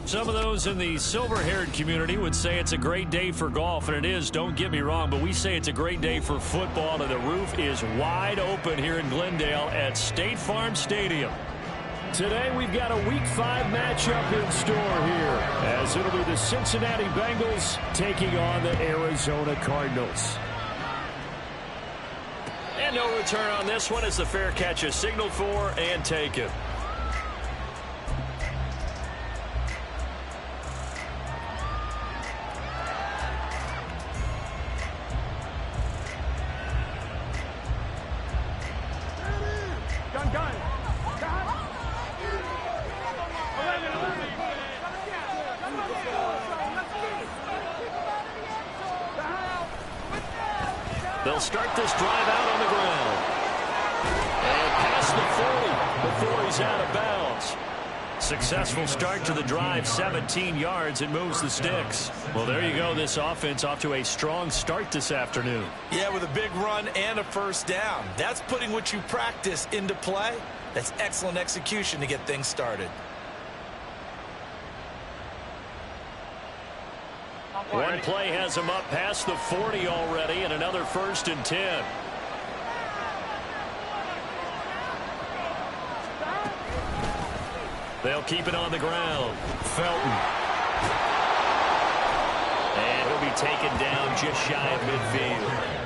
Some of those in the silver-haired community would say it's a great day for golf, and it is, don't get me wrong, but we say it's a great day for football, and the roof is wide open here in Glendale at State Farm Stadium. Today we've got a Week 5 matchup in store here, as it'll be the Cincinnati Bengals taking on the Arizona Cardinals. And no return on this one as the fair catch is signaled for and taken. They'll start this drive out on the ground. And past the 40 before he's out of bounds. Successful start to the drive, 17 yards. It moves the sticks. Well, there you go. This offense off to a strong start this afternoon. Yeah, with a big run and a first down. That's putting what you practice into play. That's excellent execution to get things started. One play has him up past the 40 already, and another 1st and 10. They'll keep it on the ground. Felton. And he'll be taken down just shy of midfield.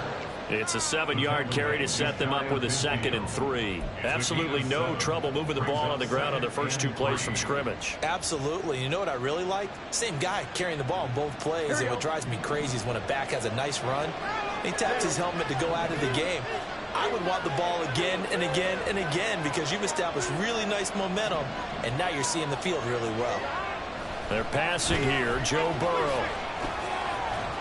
It's a 7-yard carry to set them up with a 2nd and 3. Absolutely no trouble moving the ball on the ground on their first 2 plays from scrimmage. Absolutely. You know what I really like? Same guy carrying the ball in both plays. And what drives me crazy is when a back has a nice run, he taps his helmet to go out of the game. I would want the ball again and again and again because you've established really nice momentum, and now you're seeing the field really well. They're passing here. Joe Burrow.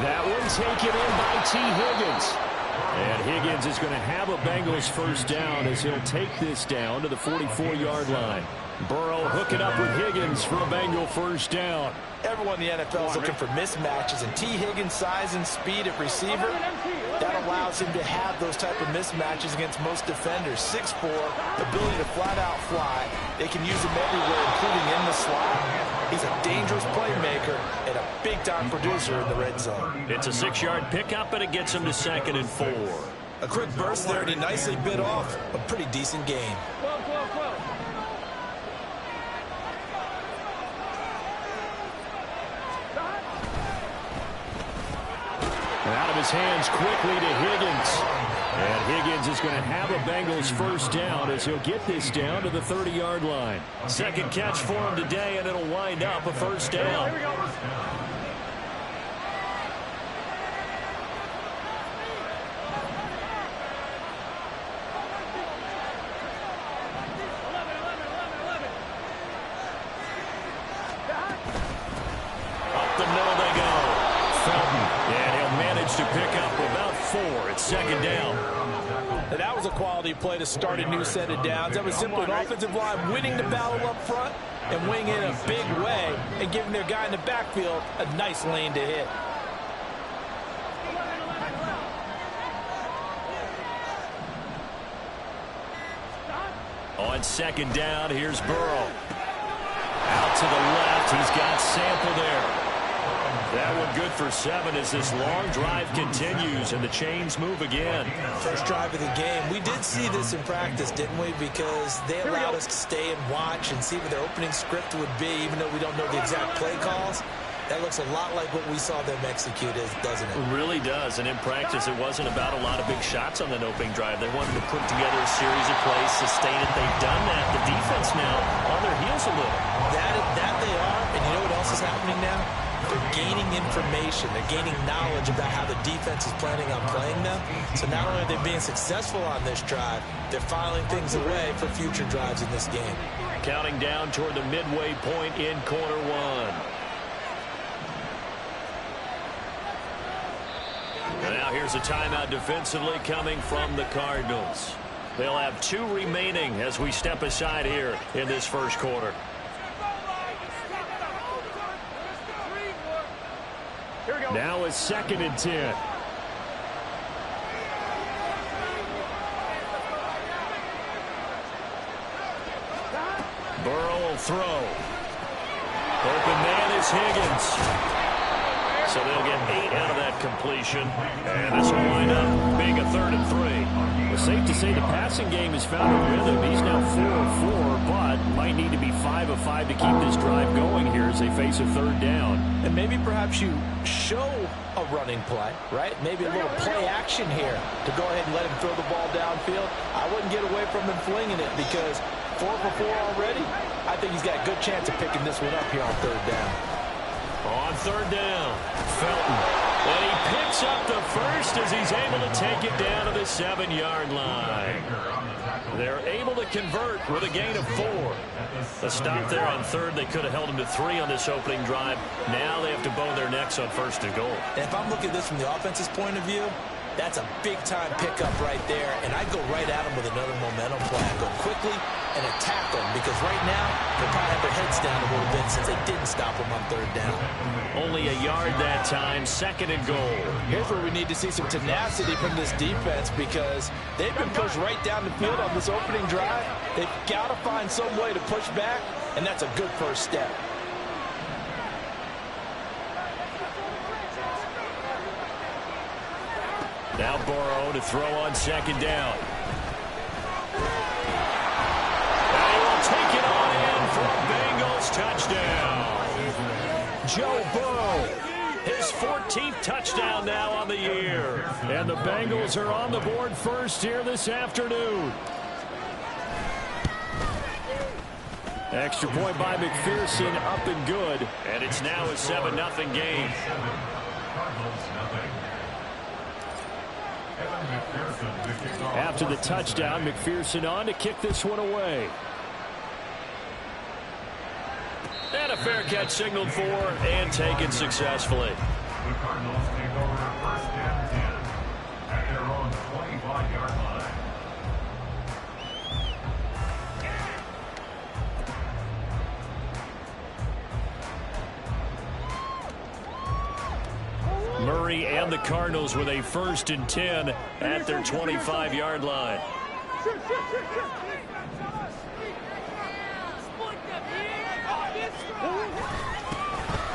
That one taken in by T. Higgins. And Higgins is going to have a Bengals first down as he'll take this down to the 44-yard line. Burrow hooking up with Higgins for a Bengal first down. Everyone in the NFL is looking for mismatches, and T. Higgins' size and speed at receiver, that allows him to have those type of mismatches against most defenders. 6'4", ability to flat-out fly. They can use him everywhere, including in the slot. He's a dangerous playmaker and a big-time producer in the red zone. It's a 6-yard pickup, and it gets him to 2nd and 4. A quick burst there, and he nicely bit off a pretty decent gain. Out of his hands quickly to Higgins. And Higgins is going to have a Bengals first down as he'll get this down to the 30-yard line. 2nd catch for him today, and it'll wind up a first down. Up the middle they go. Felton. And he'll manage to pick up about 4. It's 2nd down. And that was a quality play to start a new set of downs. That was simply an offensive line winning the battle up front and winning in a big way and giving their guy in the backfield a nice lane to hit. On 2nd down, here's Burrow. Out to the left, he's got Sample there. That one good for 7 as this long drive continues and the chains move again. First drive of the game. We did see this in practice, didn't we? Because they allowed us to stay and watch and see what their opening script would be, even though we don't know the exact play calls. That looks a lot like what we saw them execute, doesn't it? It really does. And in practice, it wasn't about a lot of big shots on that opening drive. They wanted to put together a series of plays, sustain it. They've done that. The defense now on their heels a little. That they are. And you know what else is happening now? They're gaining information. They're gaining knowledge about how the defense is planning on playing them. So not only are they being successful on this drive, they're filing things away for future drives in this game. Counting down toward the midway point in quarter one. And now here's a timeout defensively coming from the Cardinals. They'll have 2 remaining as we step aside here in this first quarter. Now it's 2nd and 10. Burrow will throw. Open man is Higgins. So they'll get 8 out of that completion. And this will wind up being a 3rd and 3. It's safe to say the passing game has found a rhythm. He's now 4 of 4, but might need to be 5 of 5 to keep this drive going here as they face a 3rd down. And maybe perhaps you show a running play, right? Maybe a little play action here to go ahead and let him throw the ball downfield. I wouldn't get away from him flinging it because 4 for 4 already. I think he's got a good chance of picking this one up here on 3rd down. On 3rd down, Felton. And he picks up the first as he's able to take it down to the 7-yard line. They're able to convert with a gain of 4. A stop there on 3rd. They could have held him to 3 on this opening drive. Now they have to bow their necks on 1st and goal. And if I'm looking at this from the offense's point of view, that's a big-time pickup right there, and I go right at them with another momentum play. I go quickly and attack them because right now they probably have their heads down a little bit since they didn't stop them on 3rd down. Only a yard that time, 2nd and goal. Here's where we need to see some tenacity from this defense because they've been pushed right down the field on this opening drive. They've got to find some way to push back, and that's a good first step. Now Burrow to throw on 2nd down. And he will take it on in for a Bengals touchdown. Joe Burrow, his 14th touchdown now on the year. And the Bengals are on the board first here this afternoon. Extra point by McPherson, up and good. And it's now a 7-0 game. After the touchdown, McPherson on to kick this one away. And a fair catch signaled for and taken successfully. The Cardinals take over 1st and 10 at their own 25-yard line. Murray and the Cardinals with a 1st and 10 at their 25-yard line.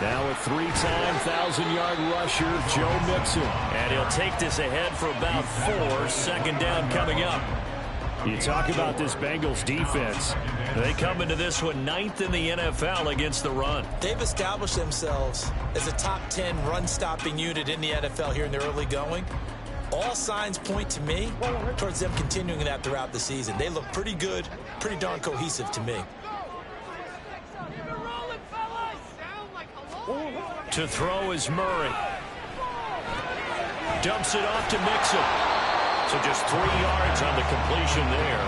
Now a 3-time 1,000-yard rusher, Joe Mixon. And he'll take this ahead for about 4. 2nd down coming up. You talk about this Bengals defense. They come into this one 9th in the NFL against the run. They've established themselves as a top 10 run-stopping unit in the NFL here in the early going. All signs point to me towards them continuing that throughout the season. They look pretty good, pretty darn cohesive to me. To throw is Murray. Dumps it off to Mixon. So just 3 yards on the completion there.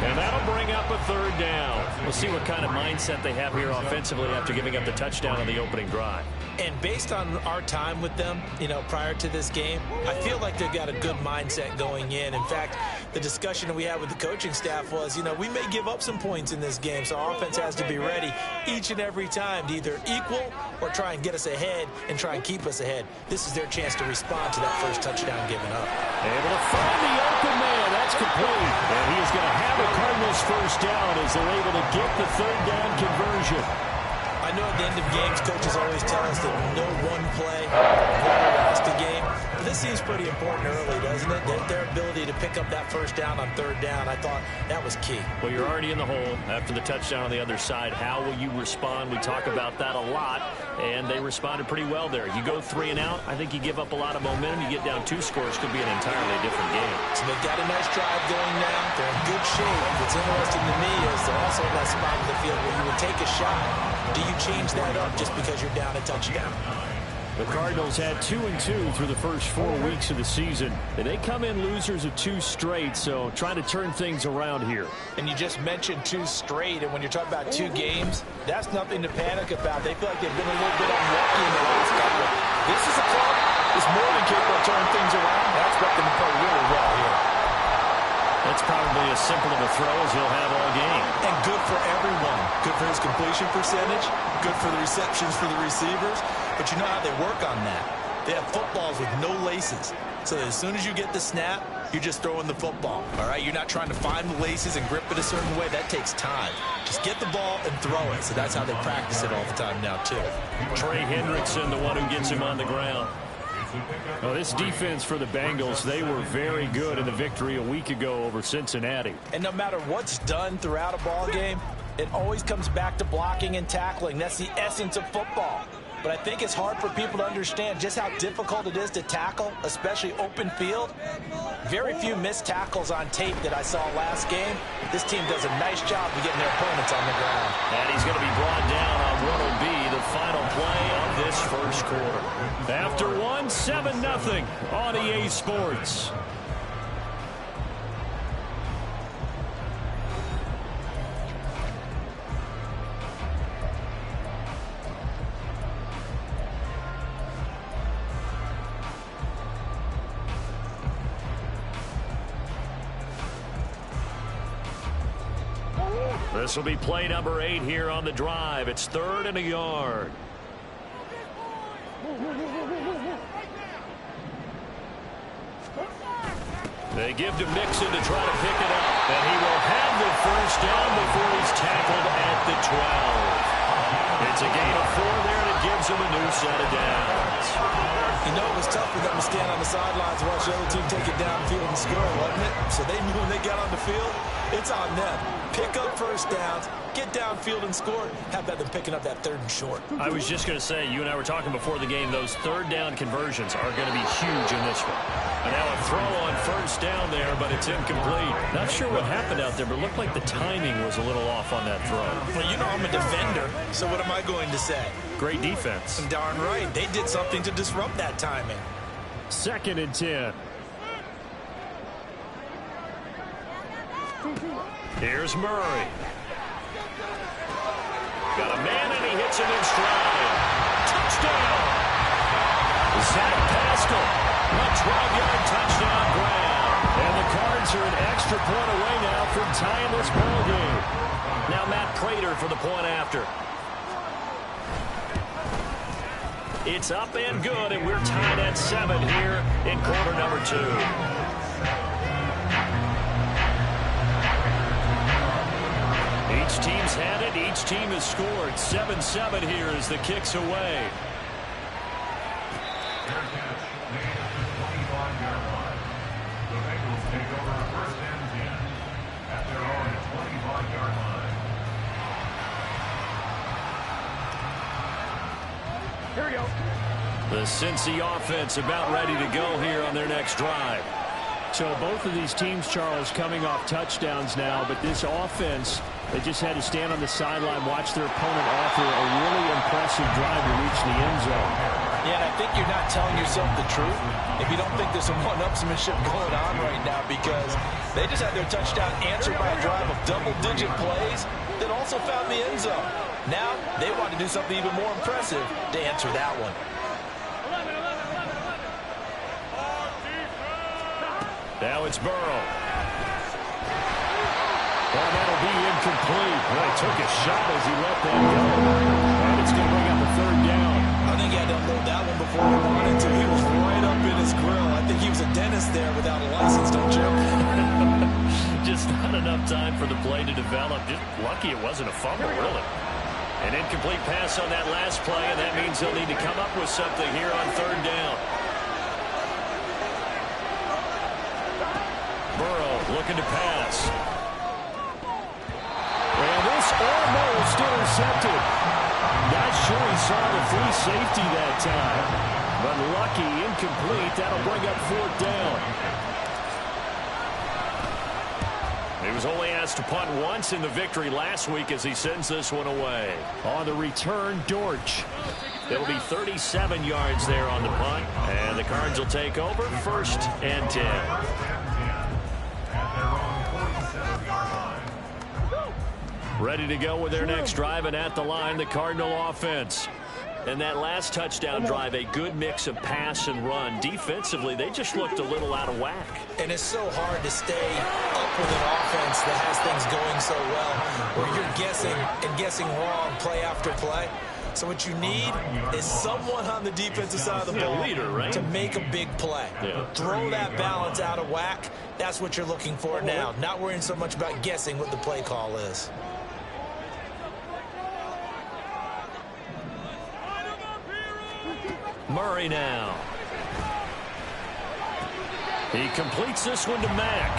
And that'll bring up a 3rd down. We'll see what kind of mindset they have here offensively after giving up the touchdown on the opening drive. And based on our time with them, prior to this game, I feel like they've got a good mindset going in. In fact, the discussion that we had with the coaching staff was, we may give up some points in this game, so our offense has to be ready each and every time to either equal or try and get us ahead and try and keep us ahead. This is their chance to respond to that first touchdown given up. Able to find the open man. That's complete. And he is going to have a Cardinals 1st down as they're able to get the 3rd down conversion. I know at the end of games, coaches always tell us that no one play really lost a game. But this seems pretty important early, doesn't it? Their ability to pick up that 1st down on 3rd down, I thought that was key. Well, you're already in the hole after the touchdown on the other side. How will you respond? We talk about that a lot, and they responded pretty well there. You go 3 and out, I think you give up a lot of momentum. You get down 2 scores, could be an entirely different game. So they've got a nice drive going now. They're in good shape. What's interesting to me is they're also in that spot in the field where you would take a shot. do you change that up just because you're down a touchdown? The Cardinals had 2-2 through the first 4 weeks of the season, and they come in losers of 2 straight, so trying to turn things around here. And you just mentioned 2 straight, and when you're talking about 2 games, that's nothing to panic about. They feel like they've been a little bit unlucky in the last couple. This is a club that's more than capable of turning things around. I expect them to play really well here. That's probably as simple of a throw as he'll have all game. And good for everyone. Good for his completion percentage. Good for the receptions for the receivers. But you know how they work on that. They have footballs with no laces. So as soon as you get the snap, you're just throwing the football. All right? You're not trying to find the laces and grip it a certain way. That takes time. Just get the ball and throw it. So that's how they practice it all the time now, too. Trey Hendrickson, the one who gets him on the ground. Well, this defense for the Bengals, they were very good in the victory a week ago over Cincinnati. And no matter what's done throughout a ball game, it always comes back to blocking and tackling. That's the essence of football. But I think it's hard for people to understand just how difficult it is to tackle, especially open field. Very few missed tackles on tape that I saw last game. This team does a nice job of getting their opponents on the ground. And he's going to be brought down on what will be the final play of this first quarter. After 7-0 on EA Sports. This will be play number 8 here on the drive. It's 3rd and a yard. They give to Mixon to try to pick it up. And he will have the first down before he's tackled at the 12. It's a gain of 4 there, and it gives him a new set of downs. You know, it was tough for them to stand on the sidelines and watch the other team take it downfield and score, wasn't it? So they knew when they got on the field, it's on them. Pick up first downs, get downfield and score. How about them picking up that 3rd and short? I was just going to say, you and I were talking before the game, those 3rd down conversions are going to be huge in this one. And now a throw on first down there, but it's incomplete. Not sure what happened out there, but it looked like the timing was a little off on that throw. Well, you know I'm a defender, so what am I going to say? Great defense. Darn right. They did something to disrupt that timing. 2nd and 10. Here's Murray. Got a man, and he hits him in stride. Touchdown! Zach Pascal. A 12-yard touchdown grab. And the Cards are an extra point away now from tying this ball game. Now Matt Prater for the point after. It's up and good, and we're tied at 7 here in quarter number 2. Each team's had it. Each team has scored. 7-7 here as the kick's away. Their catch made at the 25-yard line. The Bengals take over 1st and 10 at their own 25-yard line. Here we go. The Cincy offense about ready to go here on their next drive. So both of these teams, Charles, coming off touchdowns now, but this offense, they just had to stand on the sideline, watch their opponent offer a really impressive drive to reach the end zone. Yeah, and I think you're not telling yourself the truth if you don't think there's some one-upsmanship going on right now, because they just had their touchdown answered by a drive of double-digit plays that also found the end zone. Now they want to do something even more impressive to answer that one. Now it's Burrow. Well, that'll be incomplete. Well, he took a shot as he let that go. And it's going to bring up a 3rd down. I think he had to unload that one before he wanted to. He was right up in his grill. I think he was a dentist there without a license, don't you? Just not enough time for the play to develop. Just lucky it wasn't a fumble, really. An incomplete pass on that last play, and that means he'll need to come up with something here on 3rd down. Burrow looking to pass. And this almost intercepted. Not sure he saw the free safety that time. But lucky, incomplete. That'll bring up 4th down. He was only asked to punt once in the victory last week as he sends this one away. On the return, Dortch. It'll be 37 yards there on the punt. And the Cards will take over 1st and 10. Ready to go with their next drive, and at the line, the Cardinal offense. And that last touchdown drive, a good mix of pass and run. Defensively, they just looked a little out of whack. And it's so hard to stay up with an offense that has things going so well, where you're guessing and guessing wrong play after play. So what you need is someone on the defensive side of the ball to make a big play. Throw that balance out of whack. That's what you're looking for now. Not worrying so much about guessing what the play call is. Murray now. He completes this one to Mack.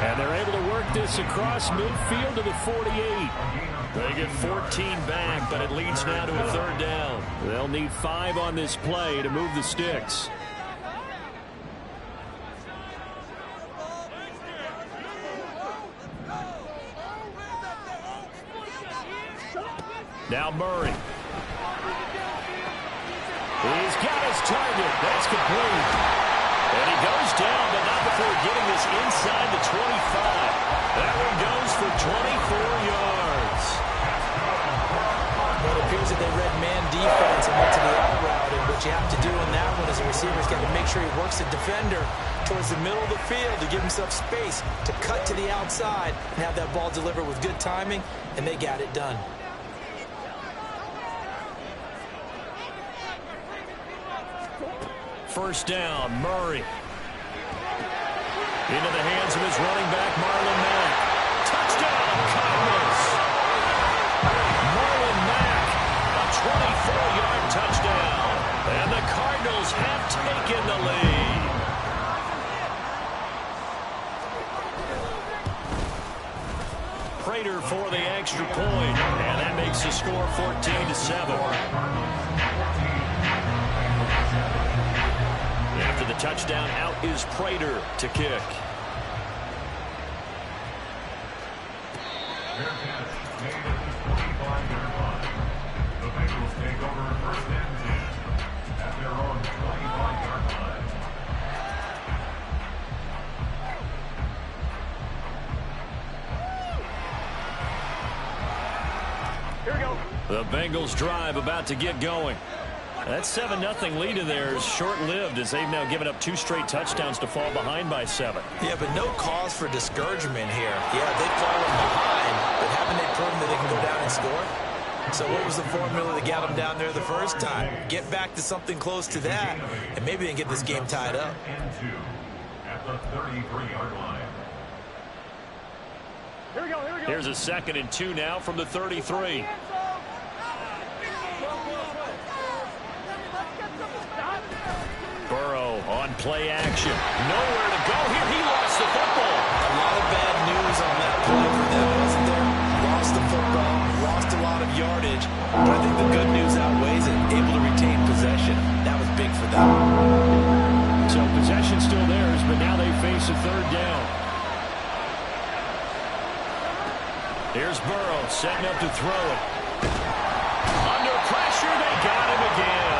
And they're able to work this across midfield to the 48. They get 14 back, but it leads now to a 3rd down. They'll need 5 on this play to move the sticks. Now Murray. He's got his target. That's complete. And he goes down, but not before getting this inside the 25. That one goes for 24 yards. Well, it appears that they read man defense and went to the out route. And what you have to do in that one as a receiver is got to make sure he works the defender towards the middle of the field to give himself space to cut to the outside and have that ball delivered with good timing, and they got it done. First down, Murray. Into the hands of his running back, Marlon Mack. Touchdown, Cardinals. Marlon Mack, a 24-yard touchdown. And the Cardinals have taken the lead. Prater for the extra point. And that makes the score 14-7. After the touchdown, out is Prater to kick. The Bengals take over 1st and 10 at their own 25-yard line. Here we go. The Bengals drive about to get going. That 7-0 lead of theirs short-lived as they've now given up 2 straight touchdowns to fall behind by 7. Yeah, but no cause for discouragement here. Yeah, they've fallen behind, but haven't they proven that they can go down and score? So what was the formula that got them down there the first time? Get back to something close to that, and maybe they can get this game tied up. And 2 at the 33-yard line. Here we go, here we go. Here's a 2nd and 2 now from the 33. Burrow on play action. Nowhere to go here. He lost the football. A lot of bad news on that play for them, wasn't there? Lost the football, lost a lot of yardage, but I think the good news outweighs it. Able to retain possession. That was big for them. So possession still theirs, but now they face a 3rd down. Here's Burrow setting up to throw it. Under pressure, they got him again.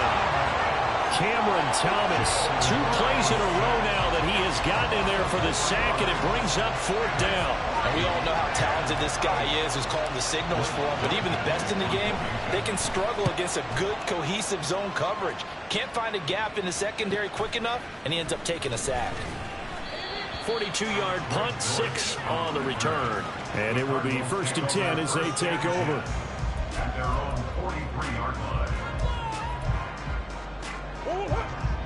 Cameron Thomas, 2 plays in a row now that he has gotten in there for the sack, and it brings up 4th down. And we all know how talented this guy is who's calling the signals for him, but even the best in the game, they can struggle against a good, cohesive zone coverage. Can't find a gap in the secondary quick enough, and he ends up taking a sack. 42-yard punt, 6 on the return. And it will be 1st and 10 as they take over. At their own 43-yard line.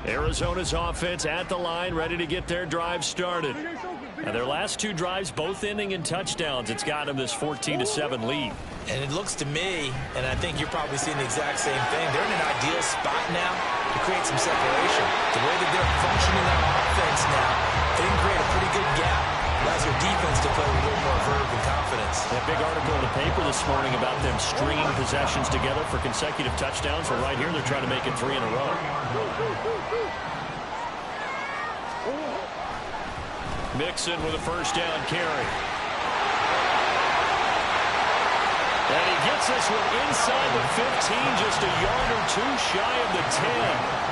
Arizona's offense at the line, ready to get their drive started. And their last 2 drives, both ending in touchdowns. It's got them this 14-7 lead. And it looks to me, and I think you're probably seeing the exact same thing, they're in an ideal spot now to create some separation. The way that they're functioning on offense now, they can create a pretty good gap. Allows your defense to play with a little more verve and confidence. That big article in the paper this morning about them stringing possessions together for consecutive touchdowns. Well, right here, they're trying to make it 3 in a row. Mixon with a 1st down carry. And he gets this one inside the 15, just a yard or two shy of the 10.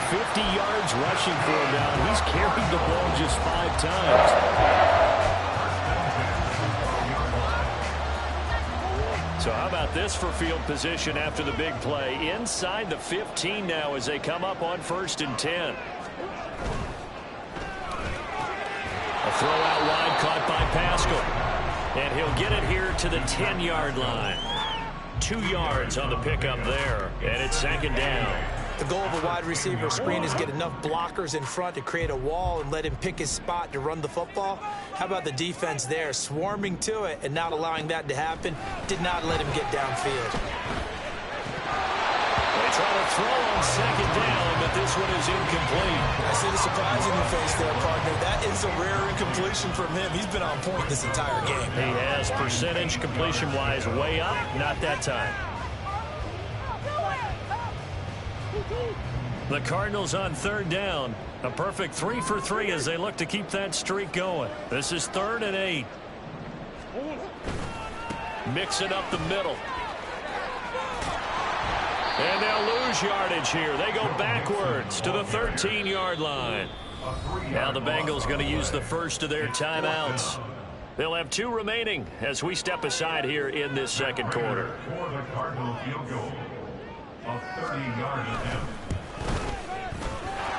50 yards rushing for him now. He's carried the ball just 5 times. So how about this for field position after the big play? Inside the 15 now as they come up on 1st and 10. A throw out wide caught by Pascal. And he'll get it here to the 10-yard line. 2 yards on the pickup there. And it's 2nd down. The goal of a wide receiver screen is get enough blockers in front to create a wall and let him pick his spot to run the football. How about the defense there, swarming to it and not allowing that to happen? Did not let him get downfield. They try to throw on 2nd down, but this one is incomplete. I see the surprise in your face there, partner. That is a rare incompletion from him. He's been on point this entire game. He has percentage completion-wise way up, not that time. The Cardinals on 3rd down. A perfect 3 for 3 as they look to keep that streak going. This is 3rd and 8. Mixing up the middle. And they'll lose yardage here. They go backwards to the 13-yard line. Now the Bengals going to use the first of their timeouts. They'll have 2 remaining as we step aside here in this 2nd quarter. For the Cardinal field goal of 30-yard attempt.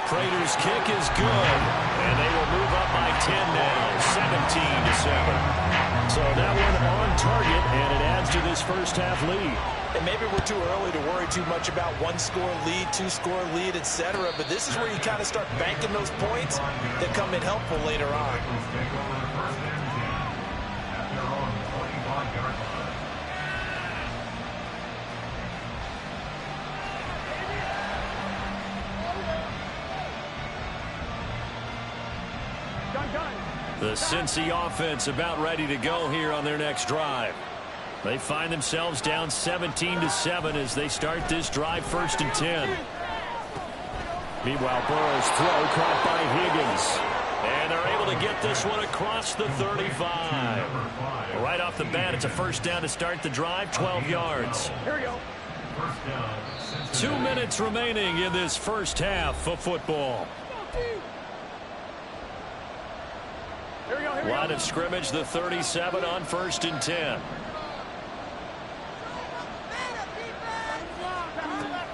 Prater's kick is good, and they will move up by 10 now, 17-7. So that one on target, and it adds to this first half lead. And maybe we're too early to worry too much about 1-score lead, 2-score lead, etc. But this is where you kind of start banking those points that come in helpful later on. The Cincy offense about ready to go here on their next drive. They find themselves down 17-7 as they start this drive 1st and 10. Meanwhile, Burrow's throw caught by Higgins. And they're able to get this one across the 35. Right off the bat, it's a 1st down to start the drive, 12 yards. Here we go. 2 minutes remaining in this first half of football. Line of scrimmage, the 37 on 1st and 10.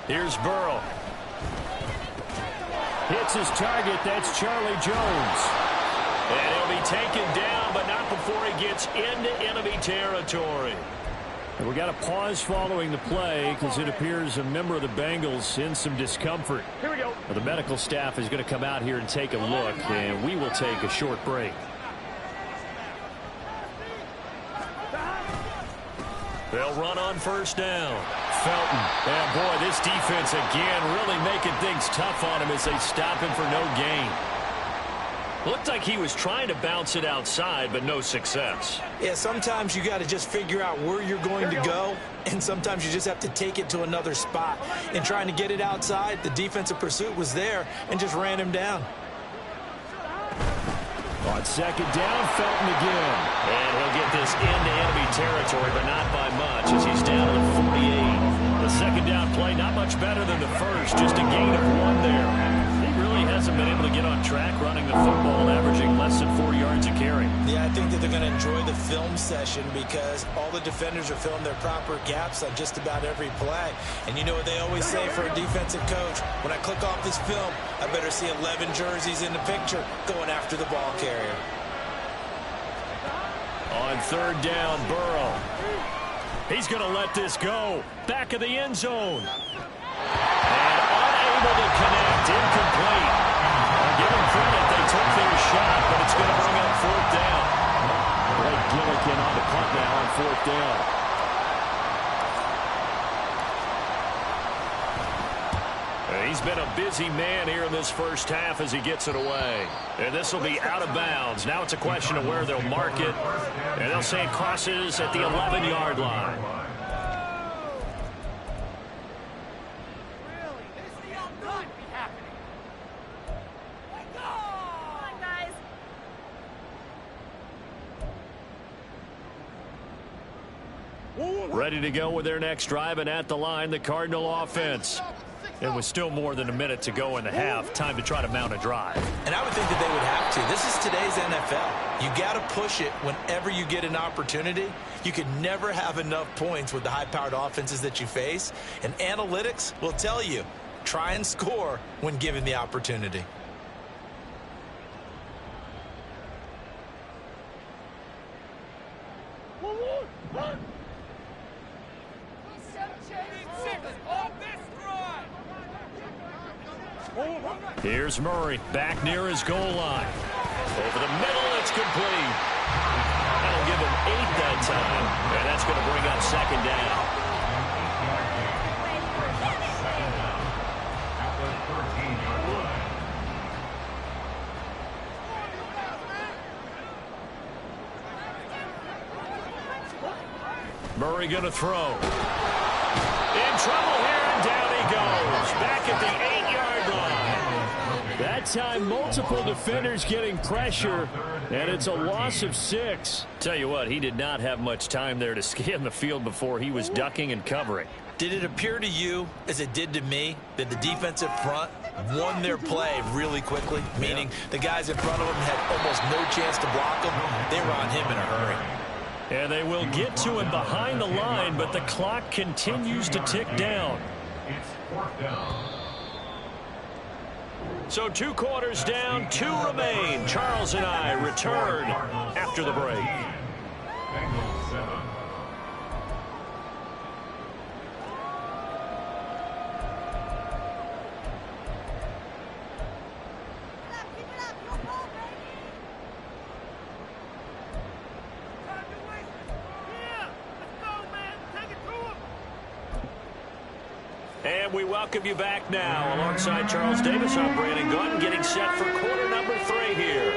Here's Burrow. Hits his target. That's Charlie Jones. And he'll be taken down, but not before he gets into enemy territory. And we got a pause following the play because it appears a member of the Bengals in some discomfort. Here we go. The medical staff is going to come out here and take a look, and we will take a short break. They'll run on 1st down. Felton. And boy, this defense again really making things tough on him as they stop him for no gain. Looked like he was trying to bounce it outside, but no success. Yeah, sometimes you got to just figure out where you're going to go, and sometimes you just have to take it to another spot. And trying to get it outside, the defensive pursuit was there and just ran him down. On 2nd down, Felton again. And he'll get this into enemy territory, but not by much as he's down to the 48. The 2nd down play, not much better than the first, just a gain of 1 there. He really hasn't been able to get on track running the football, averaging less than 4 yards a carry. Yeah, I think that they're going to enjoy the film session because all the defenders are filling their proper gaps on just about every play. And you know what they always say for a defensive coach? When I click off this film, I better see 11 jerseys in the picture going after the ball carrier. On 3rd down, Burrow. He's going to let this go. Back of the end zone. And unable to connect. Incomplete. I'll give them credit. They took their shot, but it's going to bring up 4th down. Blake Gillikin on the punt now on 4th down. He's been a busy man here in this first half as he gets it away. And this will be out of bounds. Now it's a question of where they'll mark it. And they'll say it crosses at the 11-yard line. Ready to go with their next drive, and at the line, the Cardinal offense. It was still more than a minute to go in the half. Time to try to mount a drive. And I would think that they would have to. This is today's NFL. You got to push it whenever you get an opportunity. You can never have enough points with the high-powered offenses that you face. And analytics will tell you, try and score when given the opportunity. Here's Murray, back near his goal line. Over the middle, it's complete. That'll give him 8 that time, and that's going to bring up second down. Murray going to throw. In trouble here, and down he goes. Back at the 8-yard line. That time, multiple defenders getting pressure, and it's a loss of 6. Tell you what, he did not have much time there to scan the field before he was ducking and covering. Did it appear to you, as it did to me, that the defensive front won their play really quickly? Meaning the guys in front of him had almost no chance to block him. They were on him in a hurry. And they will get to him behind the line, but the clock continues to tick down. It's 4th down. So 2 quarters down, 2 remain. Charles and I return after the break. Bengals 7. And we welcome you back now. Alongside Charles Davis, I'm Brandon Gunn, getting set for quarter number 3 here.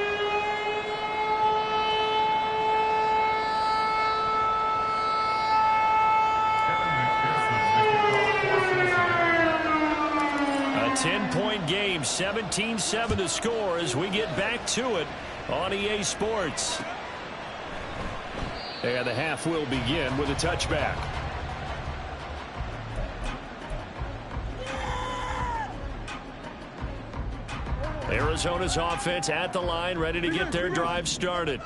A 10-point game, 17-7 to score as we get back to it on EA Sports. And the half will begin with a touchback. Arizona's offense at the line, ready to get their drive started.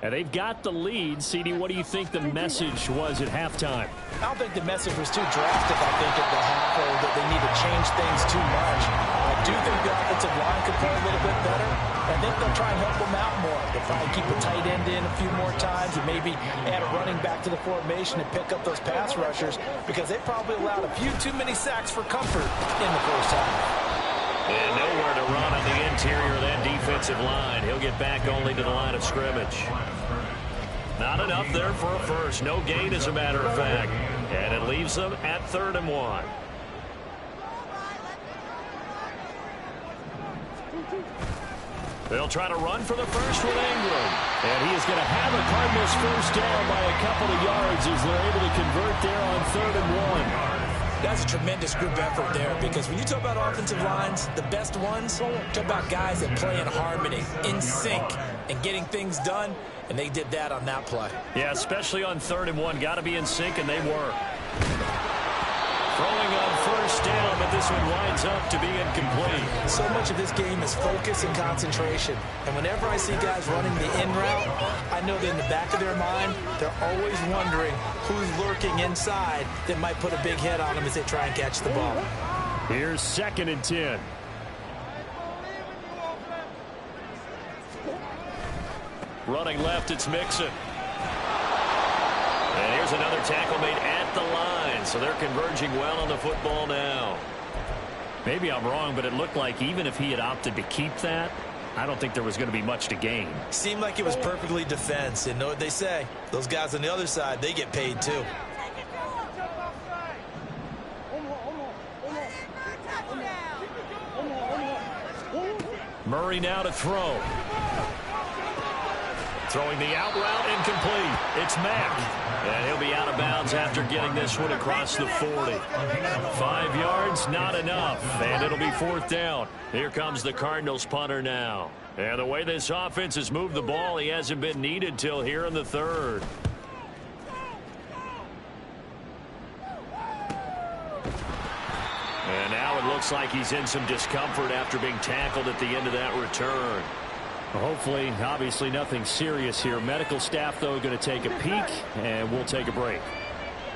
And they've got the lead. CD, what do you think the message was at halftime? I don't think the message was too drastic, I think, at the half, or that they need to change things too much. I do think the offensive line could play a little bit better. I think they'll try and help them out more. They'll probably keep a tight end in a few more times and maybe add a running back to the formation and pick up those pass rushers, because they probably allowed a few too many sacks for comfort in the first half. And nowhere to run on the interior of that defensive line. He'll get back only to the line of scrimmage. Not enough there for a first. No gain, as a matter of fact. And it leaves them at 3rd and 1. They'll try to run for the first with Ingram. And he is going to have a Cardinals first down by a couple of yards as they're able to convert there on 3rd and 1. That's a tremendous group effort there, because when you talk about offensive lines, the best ones, talk about guys that play in harmony, in sync, and getting things done, and they did that on that play. Yeah, especially on 3rd and 1. Got to be in sync, and they were. Throwing on first down, but this one winds up to be incomplete. So much of this game is focus and concentration. And whenever I see guys running the in route, I know that in the back of their mind, they're always wondering who's lurking inside that might put a big hit on them as they try and catch the ball. Here's 2nd and 10. Running left, it's Mixon. And here's another tackle made at the line. So they're converging well on the football now. Maybe I'm wrong, but it looked like even if he had opted to keep that, I don't think there was going to be much to gain. Seemed like it was perfectly defense. And know what they say? Those guys on the other side, they get paid too. Murray now to throw. Throwing the out route, incomplete. It's Mack. And he'll be out of bounds after getting this one across the 40. 5 yards, not enough. And it'll be 4th down. Here comes the Cardinals punter now. And the way this offense has moved the ball, he hasn't been needed till here in the 3rd. looks like he's in some discomfort after being tackled at the end of that return. Well, hopefully, obviously nothing serious here. Medical staff, though, going to take a peek, and we'll take a break.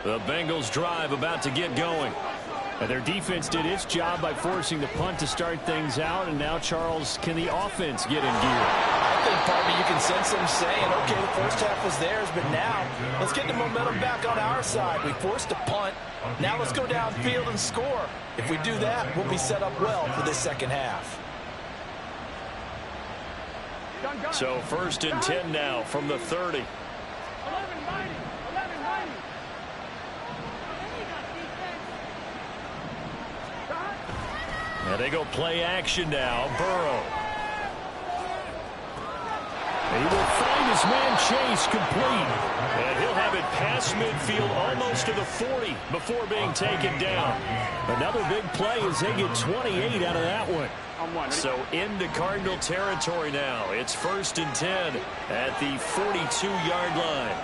The Bengals drive about to get going. And their defense did its job by forcing the punt to start things out. And now, Charles, can the offense get in gear? I think probably you can sense them saying, okay, the first half was theirs, but now let's get the momentum back on our side. We forced a punt. Now let's go downfield and score. If we do that, we'll be set up well for this second half. So 1st and 10 now from the 30. Now they go play action now. Burrow. He will find his man Chase complete. And he'll have it past midfield almost to the 40 before being taken down. Another big play as they get 28 out of that one. So into Cardinal territory now. It's 1st and 10 at the 42-yard line.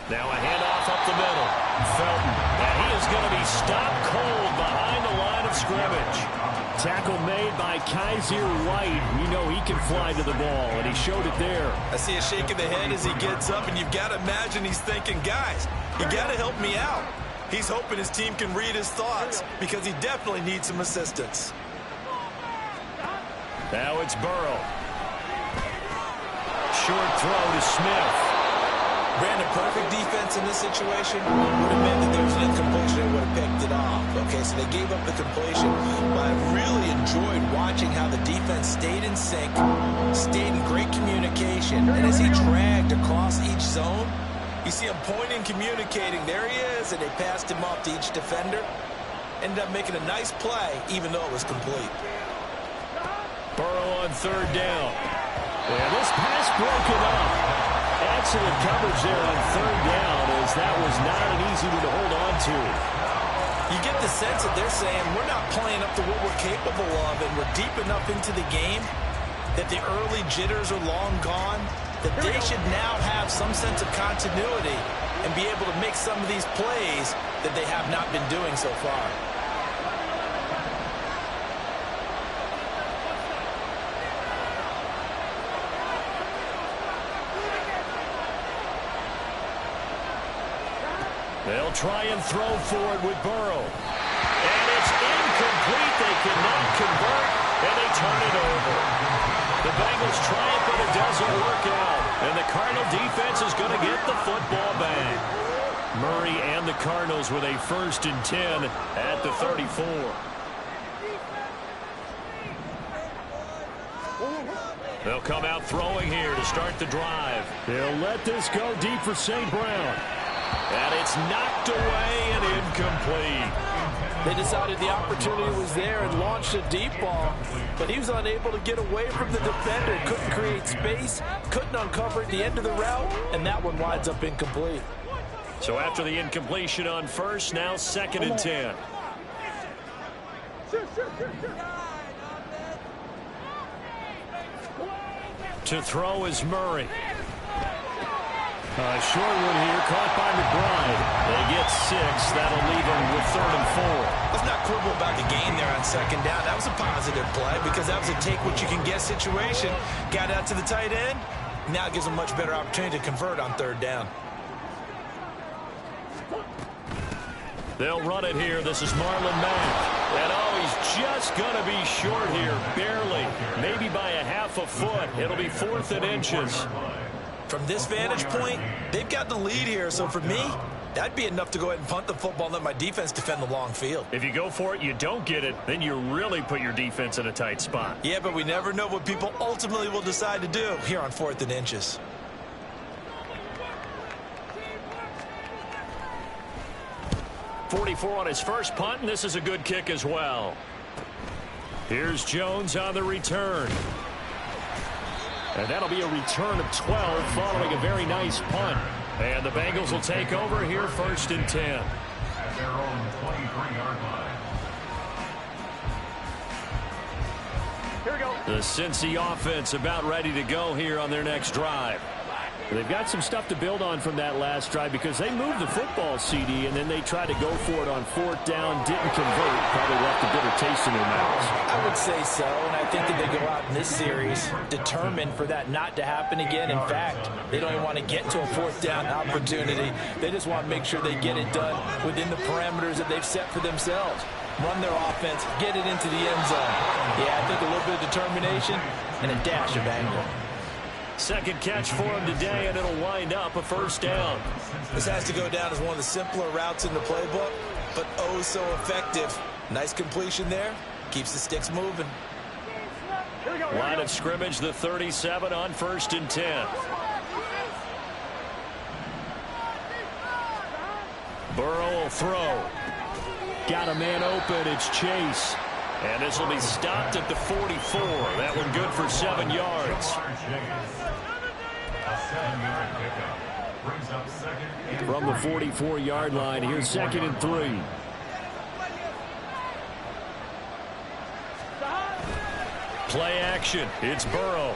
Now a handoff up the middle. Felton. And he is going to be stopped cold behind the line of scrimmage. Tackle made by Kaiser White. You know he can fly to the ball, and he showed it there. I see a shake of the head as he gets up, and you've got to imagine he's thinking, guys, you got to help me out. He's hoping his team can read his thoughts because he definitely needs some assistance. Now it's Burrow. Short throw to Smith. Brandon, perfect defense in this situation would have meant that there was an incompletion and would have picked it off. Okay, so they gave up the completion, but I really enjoyed watching how the defense stayed in sync, stayed in great communication, and as he dragged across each zone, you see him pointing, communicating. There he is, and they passed him off to each defender. Ended up making a nice play, even though it was complete. Burrow on 3rd down. And this pass broken up. Excellent coverage there on 3rd down, as that was not an easy one to hold on to. You get the sense that they're saying we're not playing up to what we're capable of, and we're deep enough into the game that the early jitters are long gone, that they should now have some sense of continuity and be able to make some of these plays that they have not been doing so far. They'll try and throw for it with Burrow. And it's incomplete. They cannot convert, and they turn it over. The Bengals try it, but it doesn't work out. And the Cardinal defense is going to get the football back. Murray and the Cardinals with a 1st and 10 at the 34. They'll come out throwing here to start the drive. They'll let this go deep for St. Brown. And it's knocked away and incomplete. They decided the opportunity was there and launched a deep ball, but he was unable to get away from the defender, couldn't create space, couldn't uncover at the end of the route, and that one winds up incomplete. So after the incompletion on 1st, now 2nd and 10. To throw is Murray. Short one here, caught by McBride. They get 6. That'll leave them with 3rd and 4. Let's not quibble about the game there on 2nd down. That was a positive play because that was a take-what-you-can-get situation. Got out to the tight end. Now it gives them a much better opportunity to convert on 3rd down. They'll run it here. This is Marlon Mack. And he's just going to be short here, barely. Maybe by a half a foot. It'll be 4th and inches. From this vantage point, they've got the lead here. So for me, that'd be enough to go ahead and punt the football and let my defense defend the long field. If you go for it, you don't get it, then you really put your defense in a tight spot. Yeah, but we never know what people ultimately will decide to do here on 4th and inches. .44 on his first punt, and this is a good kick as well. Here's Jones on the return. And that'll be a return of 12 following a very nice punt. And the Bengals will take over here 1st and 10. At their own 23-yard line. Here we go. The Cincy offense about ready to go here on their next drive. They've got some stuff to build on from that last drive because they moved the football, CD, and then they tried to go for it on 4th down, didn't convert, probably left a bitter taste in their mouths. I would say so, and I think that they go out in this series determined for that not to happen again. In fact, they don't even want to get to a 4th down opportunity. They just want to make sure they get it done within the parameters that they've set for themselves. Run their offense, get it into the end zone. Yeah, I think a little bit of determination and a dash of anger. Second catch for him today, and it'll wind up a 1st down. This has to go down as one of the simpler routes in the playbook, but oh so effective. Nice completion there. Keeps the sticks moving. Line of scrimmage, the 37 on 1st and 10. Burrow will throw. Got a man open. It's Chase. And this will be stopped at the 44. That one good for 7 yards. A 7-yard pickup brings up 2nd and From the 44-yard line, here's 2nd and 3. Play action. It's Burrow.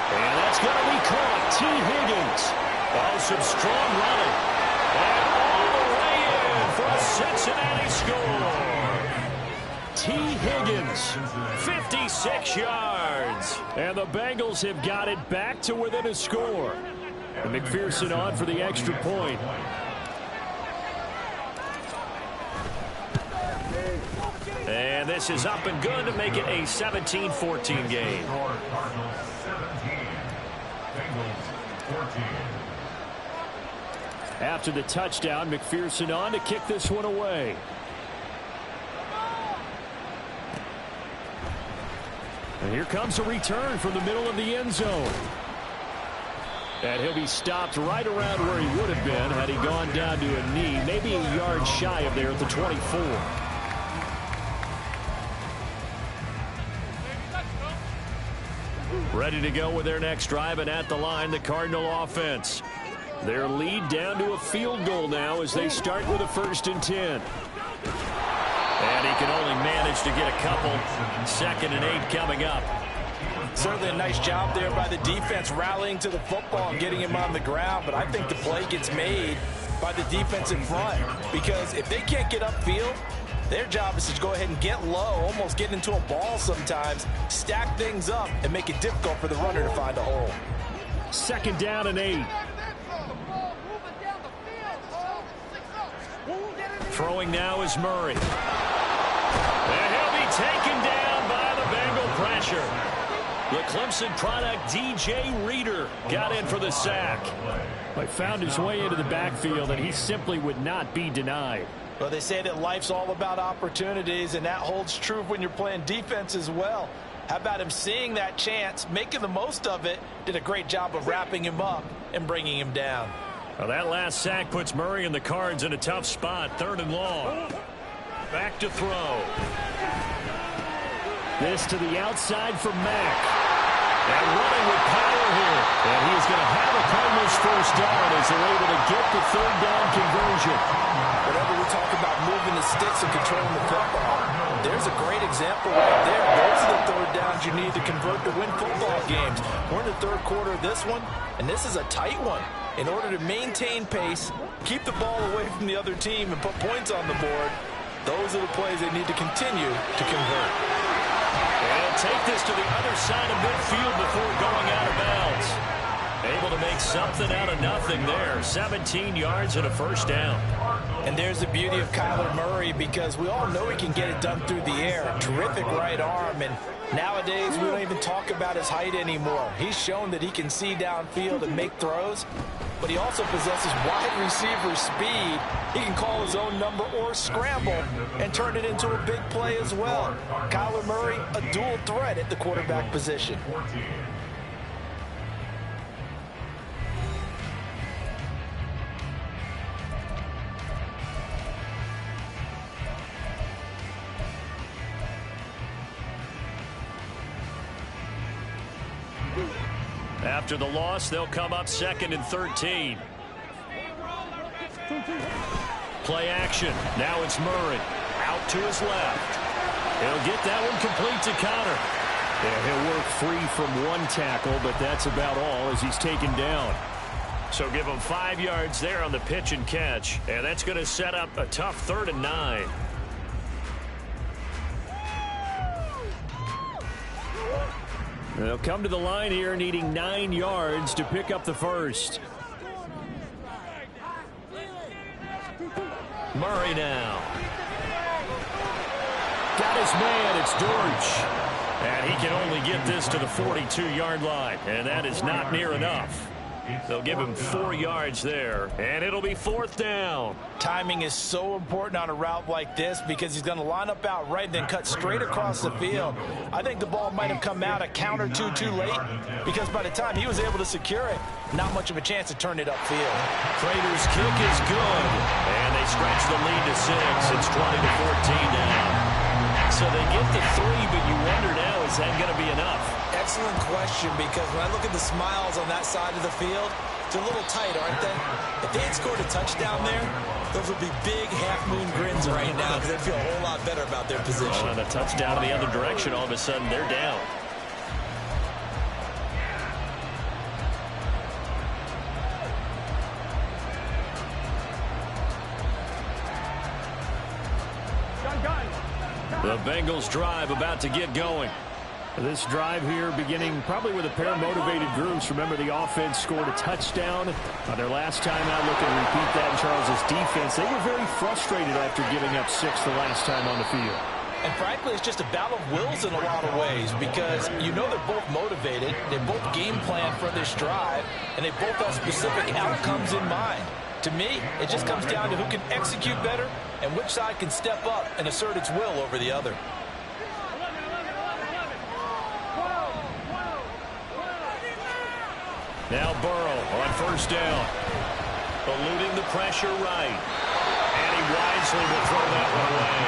And that's going to be caught. T. Higgins. Oh, some strong running. And all the way in for a Cincinnati score. T. Higgins, 56 yards. And the Bengals have got it back to within a score. And McPherson on for the extra point. And this is up and good to make it a 17-14 game. Cardinals 17, Bengals 14. After the touchdown, McPherson on to kick this one away. And here comes a return from the middle of the end zone. And he'll be stopped right around where he would have been had he gone down to a knee, maybe a yard shy of there at the 24. Ready to go with their next drive, and at the line, the Cardinal offense. Their lead down to a field goal now as they start with a 1st and 10. And he can only manage to get a couple. 2nd and 8 coming up. Certainly a nice job there by the defense rallying to the football and getting him on the ground, but I think the play gets made by the defense in front because if they can't get upfield, their job is to go ahead and get low, almost get into a ball sometimes, stack things up, and make it difficult for the runner to find a hole. 2nd down and 8. Throwing now is Murray. And he'll be taken down by the Bengal pressure. The Clemson product, DJ Reader, got in for the sack. But found his way into the backfield, and he simply would not be denied. Well, they say that life's all about opportunities, and that holds true when you're playing defense as well. How about him seeing that chance, making the most of it, did a great job of wrapping him up and bringing him down. Well, that last sack puts Murray and the Cards in a tough spot, 3rd and long. Back to throw. This to the outside for Mack. And running with power here. And he is going to have a Cardinals 1st down as they're able to get the 3rd down conversion. Whenever we talk about moving the sticks and controlling the football, there's a great example right there. Those are the 3rd downs you need to convert to win football games. We're in the 3rd quarter of this one, and this is a tight one. In order to maintain pace, keep the ball away from the other team, and put points on the board, those are the plays they need to continue to convert. And take this to the other side of midfield before going out of bounds. Able to make something out of nothing there. 17 yards and a 1st down. And there's the beauty of Kyler Murray because we all know he can get it done through the air. Terrific right arm, and nowadays we don't even talk about his height anymore. He's shown that he can see downfield and make throws, but he also possesses wide receiver speed. He can call his own number or scramble and turn it into a big play as well. Kyler Murray, a dual threat at the quarterback position. After the loss, they'll come up 2nd and 13. Play action. Now it's Murray. Out to his left. He'll get that one complete to Connor. Yeah, he'll work free from one tackle, but that's about all as he's taken down. So give him 5 yards there on the pitch and catch, and that's going to set up a tough 3rd and 9. They'll come to the line here needing 9 yards to pick up the first. Murray now. Got his man. It's Dortch. And he can only get this to the 42-yard line, and that is not near enough. They'll give him 4 yards there, and it'll be 4th down. Timing is so important on a route like this because he's going to line up out right and then cut straight across the field. I think the ball might have come out a count or two too late because by the time he was able to secure it, not much of a chance to turn it upfield. Prater's kick is good, and they stretch the lead to 6. It's 20-14 now. So they get the 3, but you wonder now, is that going to be enough? Excellent question, because when I look at the smiles on that side of the field, it's a little tight, aren't they? If they had scored a touchdown there, those would be big half-moon grins right now because they'd feel a whole lot better about their position. Well, and a touchdown in the other direction, all of a sudden they're down. The Bengals drive about to get going. This drive here beginning probably with a pair of motivated groups. Remember, the offense scored a touchdown on their last time out. Looking to repeat that in Charles' defense. They were very frustrated after giving up 6 the last time on the field. And frankly, it's just a battle of wills in a lot of ways because you know they're both motivated. They both game plan for this drive, and they both have specific outcomes in mind. To me, it just comes down to who can execute better and which side can step up and assert its will over the other. Now Burrow on 1st down. Eluding the pressure right. And he wisely will throw that one away.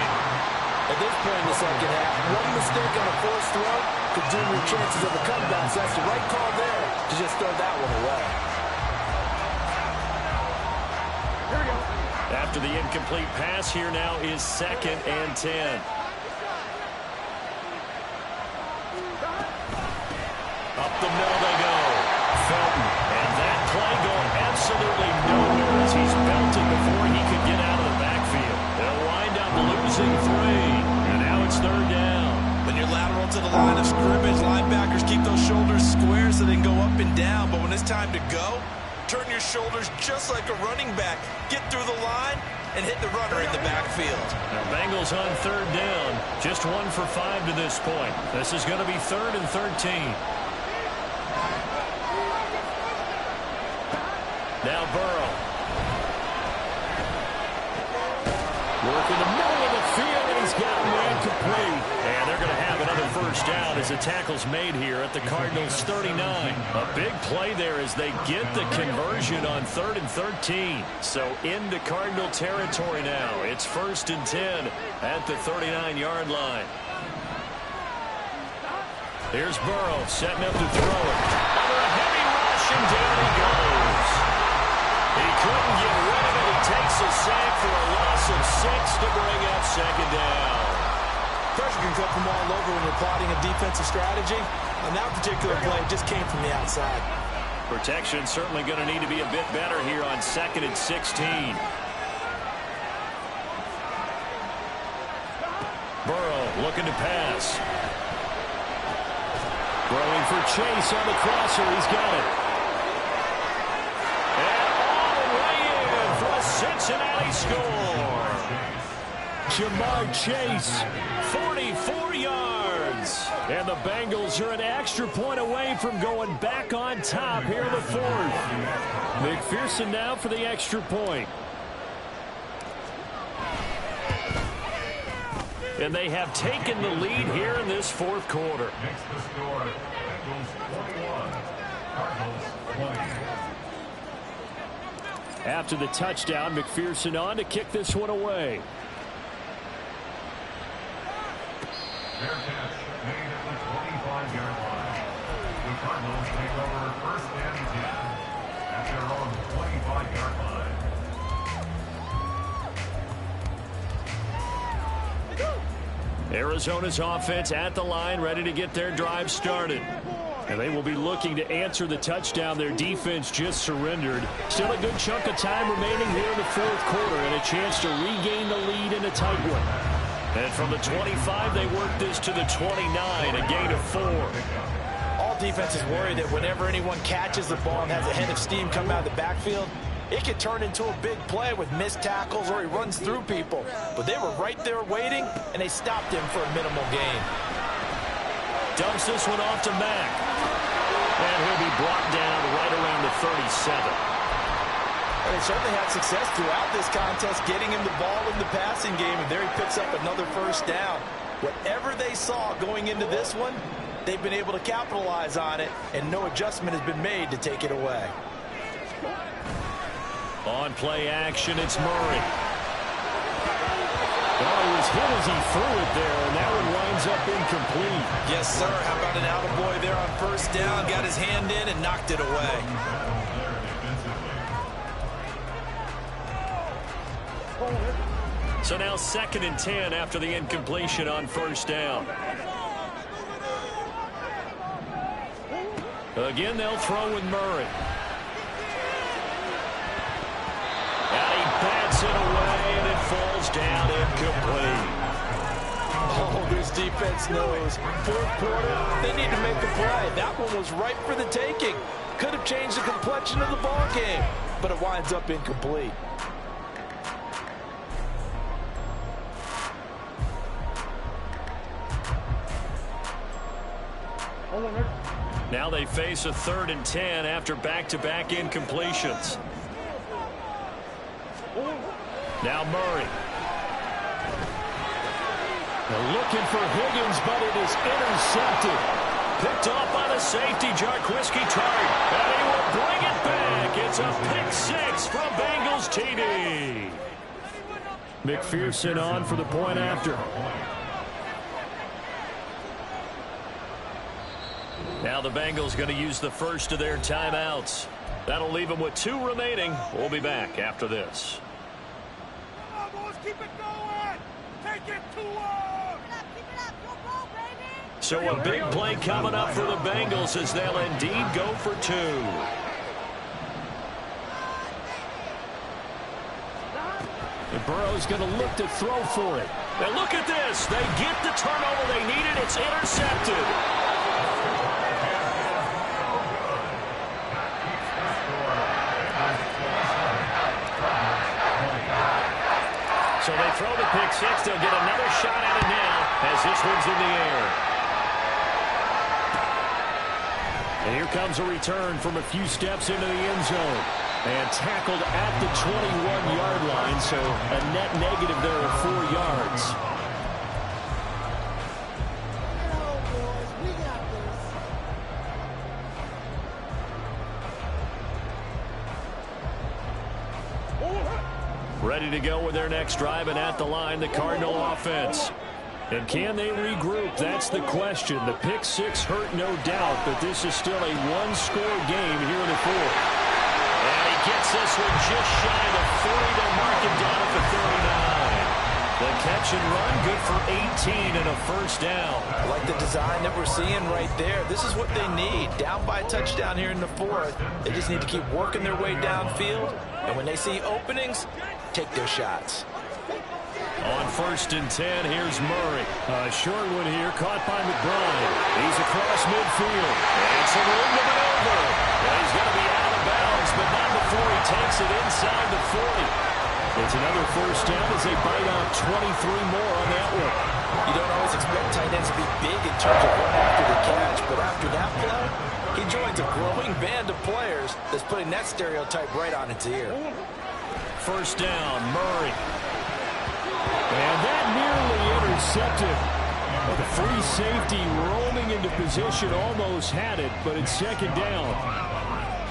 At this point in the second half, one mistake on a forced throw could doom your chances of a comeback. So that's the right call there to just throw that one away. After the incomplete pass, here now is 2nd and 10. Up the middle they go. Felton, and that play going absolutely nowhere as he's belted before he could get out of the backfield. They'll wind up losing 3, and now it's 3rd down. When you're lateral to the line of scrimmage, linebackers keep those shoulders square so they can go up and down. But when it's time to go, turn your shoulders just like a running back. Get through the line and hit the runner in the backfield. Now Bengals on 3rd down. Just 1 for 5 to this point. This is going to be 3rd and 13. Now Burrow. Work in the middle of the field, and he's got a man complete. And they're going to have another 1st down as the tackle's made here at the Cardinals' 39. A big play there as they get the conversion on 3rd and 13. So into Cardinal territory now. It's 1st and 10 at the 39-yard line. Here's Burrow setting up to throw it. Under a heavy rush, and down he goes. He couldn't get rid of it. He takes a sack for a loss of 6 to bring up 2nd down. Pressure can come from all over when you're plotting a defensive strategy. On that particular play, it just came from the outside. Protection certainly going to need to be a bit better here on 2nd and 16. Burrow looking to pass. Throwing for Chase on the crosser. He's got it. Cincinnati score. Jamar Chase, 44 yards. And the Bengals are an extra point away from going back on top here in the 4th. McPherson now for the extra point. And they have taken the lead here in this 4th quarter. Makes the score Bengals 21, Cardinals 20. After the touchdown, McPherson on to kick this one away. Fair catch made at the 25-yard line. The Cardinals take over 1st and 10 at their own 25-yard line. Arizona's offense at the line, ready to get their drive started. And they will be looking to answer the touchdown their defense just surrendered. Still a good chunk of time remaining here in the fourth quarter and a chance to regain the lead in a tight one. And from the 25, they work this to the 29, a gain of 4. All defenses worry that whenever anyone catches the ball and has a head of steam come out of the backfield, it could turn into a big play with missed tackles or he runs through people. But they were right there waiting, and they stopped him for a minimal gain. Dumps this one off to Mack. And he'll be brought down right around the 37. And they certainly had success throughout this contest getting him the ball in the passing game, and there he picks up another first down. Whatever they saw going into this one, they've been able to capitalize on it, and no adjustment has been made to take it away. On play action, it's Murray. Oh, he was hit as he threw it there, and that one winds up incomplete. Yes, sir. How about an attaboy there on first down? Got his hand in and knocked it away. So now 2nd and 10 after the incompletion on first down. Again, they'll throw with Murray. And he bats it away, and it falls down incomplete. Oh, this defense knows. Fourth quarter, they need to make a play. That one was ripe for the taking. Could have changed the complexion of the ball game, but it winds up incomplete. Now they face a 3rd and 10 after back-to-back incompletions. Now Murray. They're looking for Higgins, but it is intercepted. Picked off by the safety, Jarquiski Tart. And he will bring it back. It's a pick 6 from Bengals TD. McPherson on for the point after. Now the Bengals going to use the first of their timeouts. That'll leave them with 2 remaining. We'll be back after this. Come on, boys, keep it going. Take it to him. Keep it up. Go, baby. So a big play coming up for the Bengals as they'll indeed go for 2. And Burrow's going to look to throw for it. Now look at this. They get the turnover they needed. It's intercepted. So they throw the pick 6. They'll get another shot at it now as this one's in the air. And here comes a return from a few steps into the end zone. And tackled at the 21-yard line, so a net negative there of 4 yards. Ready to go with their next drive, and at the line, the Cardinal offense. And can they regroup? That's the question. The pick 6 hurt, no doubt, but this is still a 1-score game here in the fourth. And he gets this one just shy of the 40. They'll mark him down at the 39. The catch and run, good for 18 and a first down. I like the design that we're seeing right there. This is what they need. Down by a touchdown here in the fourth. They just need to keep working their way downfield. And when they see openings, take their shots. On 1st and 10, here's Murray. A short one here, caught by McBride. He's across midfield. And some room to maneuver. Well, he's going to be out of bounds, but not before he takes it inside the 40. It's another first down as they bite off 23 more on that one. You don't always expect tight ends to be big in terms of run after the catch, but after that play, he joins a growing band of players that's putting that stereotype right on its ear. First down, Murray. And that nearly intercepted. The free safety roaming into position almost had it, but it's 2nd down.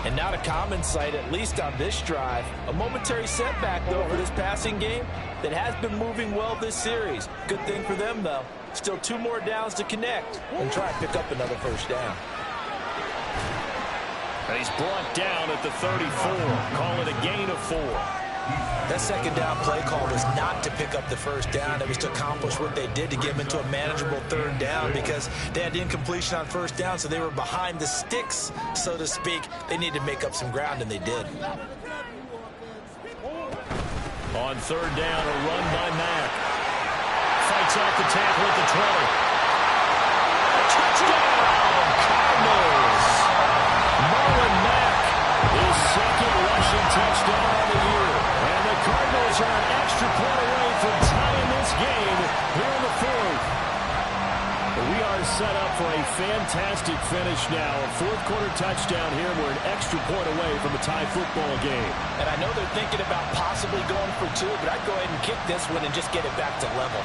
And not a common sight, at least on this drive. A momentary setback, though, for this passing game that has been moving well this series. Good thing for them, though. Still 2 more downs to connect and try and pick up another first down. And he's brought down at the 34. Call it a gain of 4. That second down play call was not to pick up the first down. It was to accomplish what they did to get them into a manageable third down because they had incompletion on first down, so they were behind the sticks, so to speak. They needed to make up some ground, and they did. On third down, a run by Mack. Fights off the tackle at the 20. Touchdown, Cardinals! Marlon Mack, his second rushing touchdown of the year. And the Cardinals are an extra point away from tying this game here in the fourth. We are set up for a fantastic finish now. A fourth-quarter touchdown here. We're an extra point away from a tie football game. And I know they're thinking about possibly going for two, but I'd go ahead and kick this one and just get it back to level.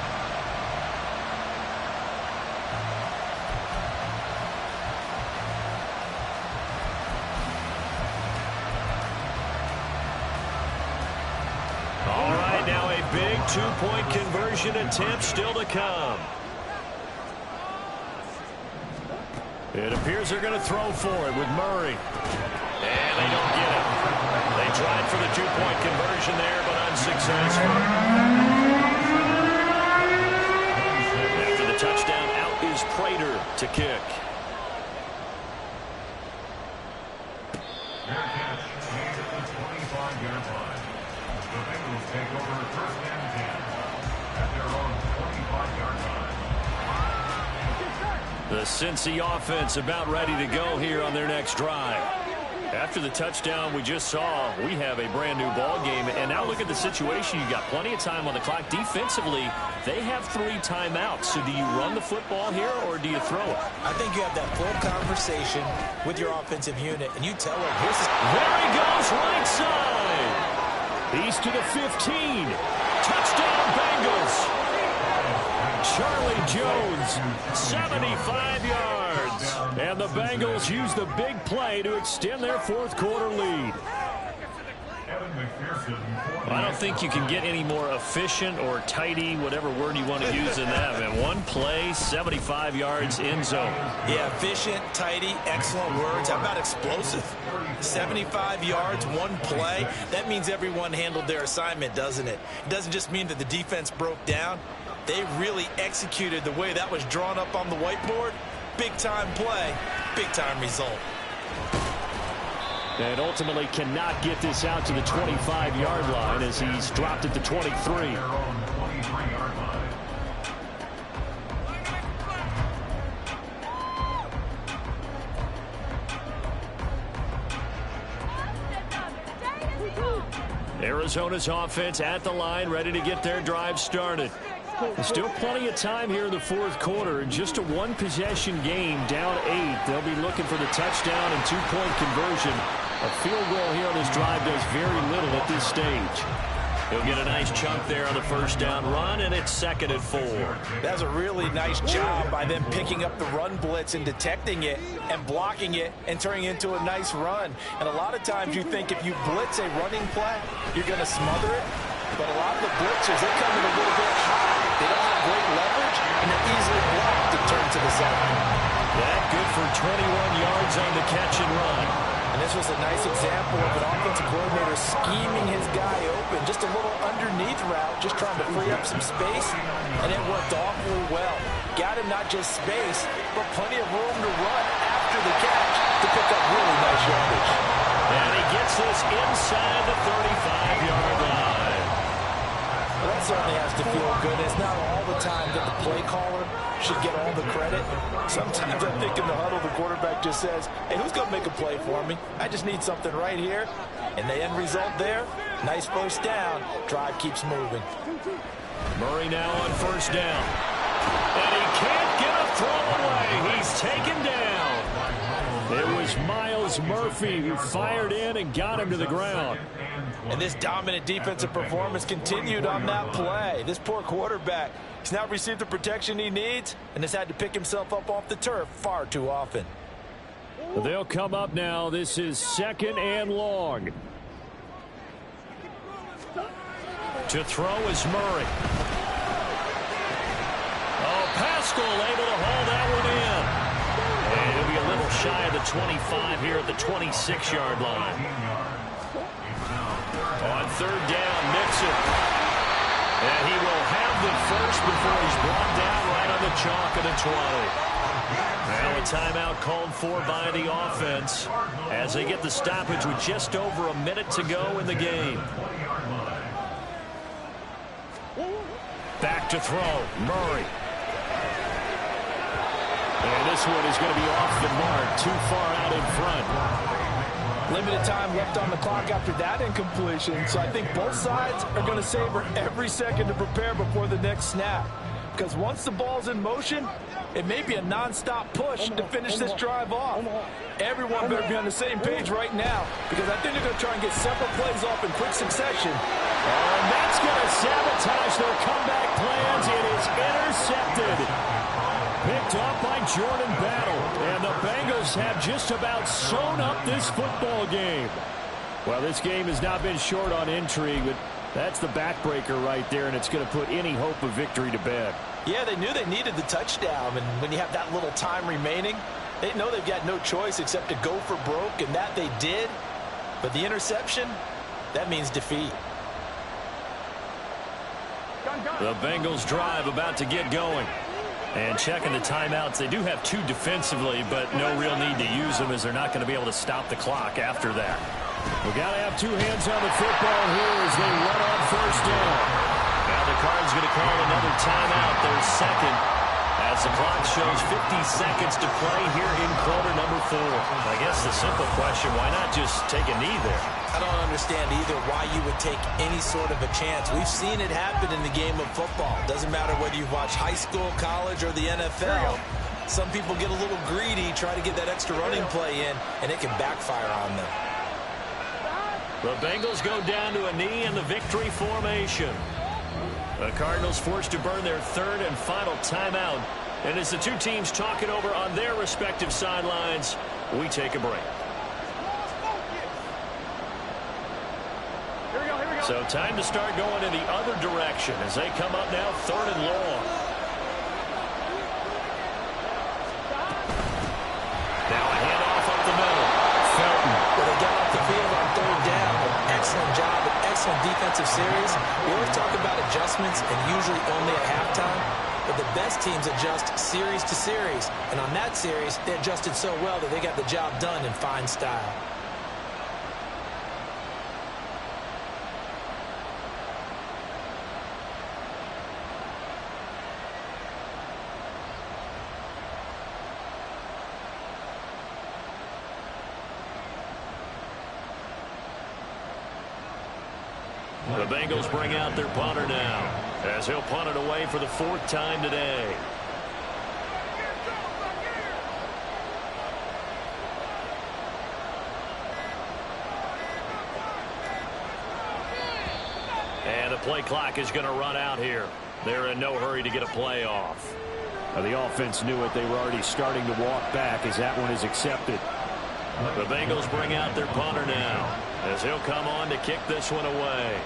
All right, now a big two-point conversion attempt still to come. It appears they're going to throw for it with Murray. And they don't get it. They tried for the two-point conversion there, but unsuccessful. After the touchdown, out is Prater to kick. Fair catch made at the 25-yard line. The Bengals take over first and 10 at their own 25-yard line. The Cincy offense about ready to go here on their next drive. After the touchdown we just saw, we have a brand new ball game. And now look at the situation. You got plenty of time on the clock. Defensively, they have 3 timeouts. So do you run the football here or do you throw it? I think you have that full conversation with your offensive unit, and you tell them, there he goes, right side. He's to the 15. Touchdown, Bengals. Charlie Jones, 75 yards. And the Bengals use the big play to extend their fourth-quarter lead. I don't think you can get any more efficient or tidy, whatever word you want to use in that. Man, one play, 75 yards, end zone. Yeah, efficient, tidy, excellent words. How about explosive? 75 yards, one play. That means everyone handled their assignment, doesn't it? It doesn't just mean that the defense broke down. They really executed the way that was drawn up on the whiteboard. Big-time play, big-time result. And ultimately cannot get this out to the 25-yard line as he's dropped at the 23. Arizona's offense at the line, ready to get their drive started. Still plenty of time here in the fourth quarter. Just a one-possession game, down 8. They'll be looking for the touchdown and two-point conversion. A field goal here on this drive does very little at this stage. He'll get a nice chunk there on the first down run, and it's 2nd and 4. That's a really nice job by them picking up the run blitz and detecting it and blocking it and turning it into a nice run. And a lot of times you think if you blitz a running play, you're going to smother it. But a lot of the blitzers, they come in a little bit high. They don't have great leverage, and they're easily blocked to turn to the side. That good for 21 yards on the catch and run. And this was a nice example of an offensive coordinator scheming his guy open. Just a little underneath route, just trying to free up some space, and it worked awfully well. Got him not just space, but plenty of room to run after the catch to pick up really nice yardage. And he gets this inside the 35-yard line. Well, that certainly has to feel good. It's not all the time that the play caller should get all the credit. Sometimes I think in the huddle, the quarterback just says, hey, who's going to make a play for me? I just need something right here. And the end result there, nice first down. Drive keeps moving. Murray now on first down. And he can't get a throw away. He's taken down. It was Miles Murphy who fired in and got him to the ground. And this dominant defensive performance continued on that play. This poor quarterback, he's now received the protection he needs and has had to pick himself up off the turf far too often. They'll come up now. This is 2nd and long. To throw is Murray. Oh, Pascal able to haul that one in. And he'll be a little shy of the 25 here at the 26-yard line. On third down. Mixon. And he will have the first before he's brought down right on the chalk of the 20. Now a timeout called for by the offense as they get the stoppage with just over a minute to go in the game. Back to throw. Murray. And this one is going to be off the mark, too far out in front. Limited time left on the clock after that incompletion, so I think both sides are going to savor every second to prepare before the next snap. Because once the ball's in motion, it may be a non-stop push to finish this drive off. Everyone better be on the same page right now, because I think they're going to try and get several plays off in quick succession. And that's going to sabotage their comeback plans. It is intercepted. Picked up by Jordan Battle. And the Bengals have just about sewn up this football game. Well, this game has not been short on intrigue, but that's the backbreaker right there, and it's going to put any hope of victory to bed. Yeah, they knew they needed the touchdown, and when you have that little time remaining, they know they've got no choice except to go for broke, and that they did. But the interception, that means defeat. The Bengals drive about to get going. And checking the timeouts, they do have two defensively, but no real need to use them as they're not going to be able to stop the clock after that. We've got to have two hands on the football here as they run on first down. Now the Cards going to call another timeout, their second, as the clock shows 50 seconds to play here in quarter number 4. I guess the simple question, why not just take a knee there? I don't understand either why you would take any sort of a chance. We've seen it happen in the game of football. Doesn't matter whether you've watched high school, college, or the NFL. Some people get a little greedy, try to get that extra running play in, and it can backfire on them. The Bengals go down to a knee in the victory formation. The Cardinals forced to burn their third and final timeout. And as the two teams talk it over on their respective sidelines, we take a break. So time to start going in the other direction as they come up now third and long. Now a handoff up the middle. Felton. Well, they got off the field on third down. Excellent job, an excellent defensive series. We always talk about adjustments and usually only at halftime. But the best teams adjust series to series. And on that series, they adjusted so well that they got the job done in fine style. The Bengals bring out their punter now, as he'll punt it away for the 4th time today. And the play clock is going to run out here. They're in no hurry to get a play off. Now, the offense knew it. They were already starting to walk back as that one is accepted. The Bengals bring out their punter now, as he'll come on to kick this one away.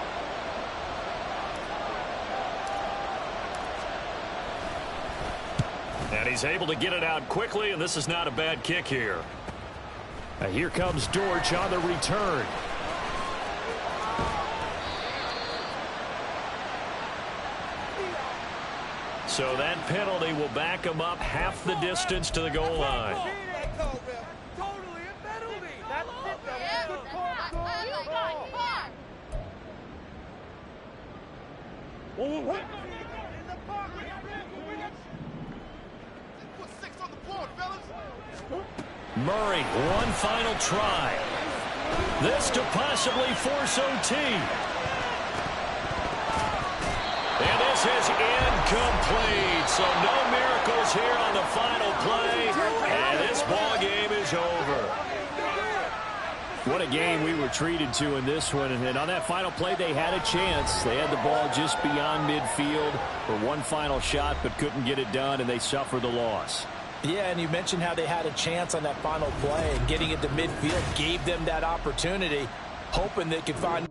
And he's able to get it out quickly, and this is not a bad kick here. Now here comes Dortch on the return. So that penalty will back him up half the distance to the goal line. Murray, one final try. This to possibly force OT. And this is incomplete. So no miracles here on the final play. And this ball game is over. What a game we were treated to in this one. And on that final play, they had a chance. They had the ball just beyond midfield for one final shot, but couldn't get it done, and they suffered the loss. Yeah, and you mentioned how they had a chance on that final play, and getting it to midfield gave them that opportunity, hoping they could find